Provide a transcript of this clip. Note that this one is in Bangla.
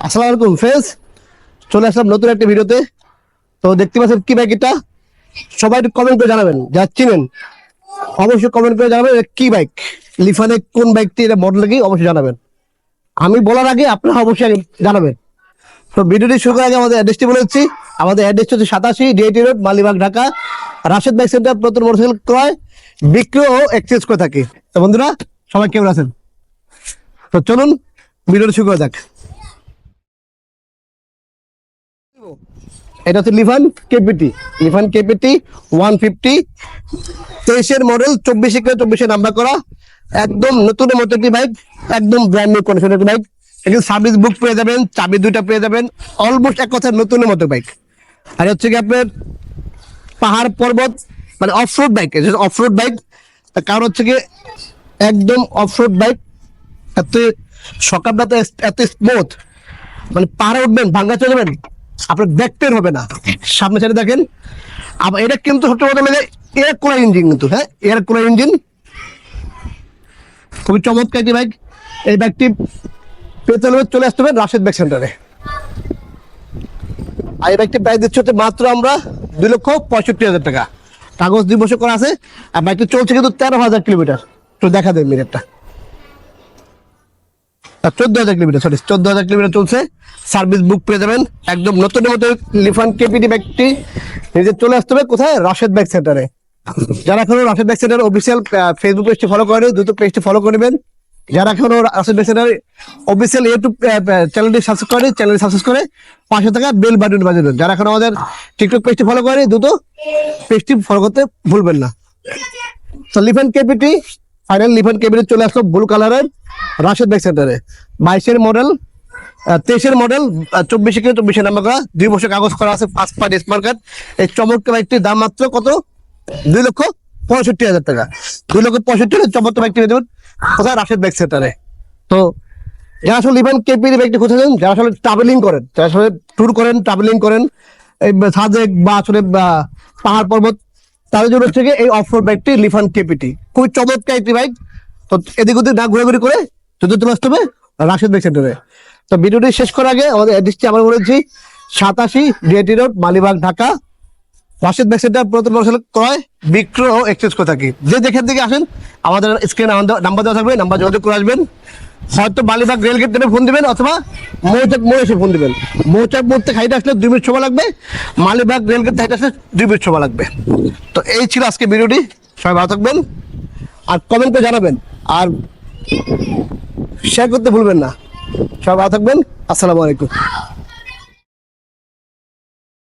আসসালামু আলাইকুম ফ্রেন্ডস, চলে আসলাম নতুন একটা ভিডিওতে। তো দেখতে পাচ্ছেন কি বাইক এটা, সবাই একটু কমেন্ট করে জানাবেন, যা চিনেন অবশ্যই কমেন্ট করে জানাবেন কি বাইক, লিফানে কোন বাইকটি, এটা মডেল কি অবশ্যই জানাবেন। আমি বলার আগে আপনারা অবশ্যই আগে জানাবেন। তো ভিডিওটি শুরু করার আগে আমাদের অ্যাড্রেসটি বলে দিচ্ছি। আমাদের অ্যাড্রেস হচ্ছে 87 DIT road, Malibagh, Dhaka. Rashed bike centre নতুন মোটরসাইকেল ক্রয়, বিক্রয় ও এক্সচেঞ্জ করে থাকি। তো বন্ধুরা সবাই কেমন আছেন? তো চলুন ভিডিওটি শুরু করা যাক। এটা হচ্ছে লিফান কেপিটি, লিফান কেপিটি 150, 23-এর মডেল, 24 নাম্বার করা, একদম নতুনের মতো একটি বাইক, একদম ব্র্যান্ড নিউ কন্ডিশনের একটি বাইক। এখানে সার্ভিস বুক পেয়ে যাবেন, চাবি দুইটা পেয়ে যাবেন, অলমোস্ট এক কথা নতুনের মতো বাইক। আর হচ্ছে কি আপনার পাহাড় পর্বত মানে অফরোড বাইক, অফরোড বাইক। কারণ হচ্ছে কি একদম অফরোড বাইক, এত সকালটা তো এত স্মুথ, মানে পাহাড়ে উঠবেন ভাঙ্গা চলে যাবেন, আপনার ব্যাক পেন হবে না। সামনে সাইডে দেখেন। আবার এটা কিন্তু সবচেয়ে বড় মানে এয়ার কুলার ইঞ্জিন, কিন্তু হ্যাঁ এয়ার কুলার ইঞ্জিন, খুবই চমৎকার একটি বাইক। এই বাইকটি পেতে হলে চলে আসতে হবে রাশেদ বাইক সেন্টারে। আর এই বাইকটি প্রাইস দিচ্ছে হচ্ছে মাত্র আমরা 2,65,000 টাকা, কাগজ 2 বছর করা আছে। আর বাইকটি চলছে কিন্তু 13,000 কিলোমিটার। তো দেখা দেয় মিটারটা, 14,000 কিলোমিটার, সরি 14,000 কিলোমিটার চলছে। সার্ভিস বুক পেয়ে যাবেন, একদম নতুনের মতো লিফান কেপিটি বাইকটি নিজে চলে আসতে হবে কোথায়? রাশেদ বাইক সেন্টারে। যারা এখনো Rashed bike centre official Facebook পেজটি ফলো করেন, দ্রুত পেজটি ফলো করবেন। যারা এখনো Rashed bike centre official YouTube চ্যানেলটি সাবস্ক্রাইব করে, চ্যানেলটি সাবস্ক্রাইব করে 500 টাকা বেল বাটন বাজিয়ে দেবেন। যারা এখনো আমাদের টিকটক পেজটি ফলো করে, দ্রুত পেজটি ফলো করতে ভুলবেন না। তো লিফান কেপিটি ফাইনাল, লিফান কেপিটি চলে আসলো ব্লু কালারের রাশেদ বাইক সেন্টারে। 22-এর মডেল, 23-এর মডেল, 24 নাম্বার করা, 2 বছর কাগজ করা আছে, 5 পার্ট স্মার্ট কার্ড। এই চমৎকার বাইকটির দাম মাত্র কত? 2,65,000 টাকা। 2,65,000 চমৎকার বাইকটি পেয়ে যাবেন কোথায়? রাশেদ বাইক সেন্টারে। তো যারা আসলে লিফান কেপির বাইকটি খুঁজেছেন, যারা আসলে ট্রাভেলিং করেন, যারা আসলে ট্যুর করেন, ট্রাভেলিং করেন, এই সাজেক বা আসলে পাহাড় পর্বত, তাদের জন্য হচ্ছে এই অফরোড বাইকটি লিফান কেপিটি, খুবই চমৎকার একটি বাইক। তো এদিক ওদিক না ঘুরাঘুরি করে যদি চলে আসতে হবে রাশেদ বাইক সেন্টারে। তো ভিডিওটি শেষ করার আগে আমাদের অ্যাড্রেসটি আবার বলেছি, 87 DIT road, Malibagh, Dhaka. Rashed bike centre প্রথম মোটরসাইকেল ক্রয়, বিক্রয় ও এক্সচেঞ্জ করে থাকি। যে যেখান থেকে আসেন আমাদের স্ক্রিনে নাম্বার দেওয়া থাকবে, নাম্বার যোগাযোগ করে আসবেন। হয়তো মালিবাগ রেলগেট থেকে ফোন দিবেন, অথবা মৌচাক মোড়ে এসে ফোন দিবেন। মৌচাক মোড় থেকে হাইটে আসলে 2 মিনিট সময় লাগবে, মালিবাগ রেলগেট থেকে হাইটে আসলে 2 মিনিট সময় লাগবে। তো এই ছিল আজকে ভিডিওটি, সবাই ভালো থাকবেন আর কমেন্ট করে জানাবেন, আর শেয়ার করতে ভুলবেন না। সবাই ভালো থাকবেন, আসসালামু আলাইকুম।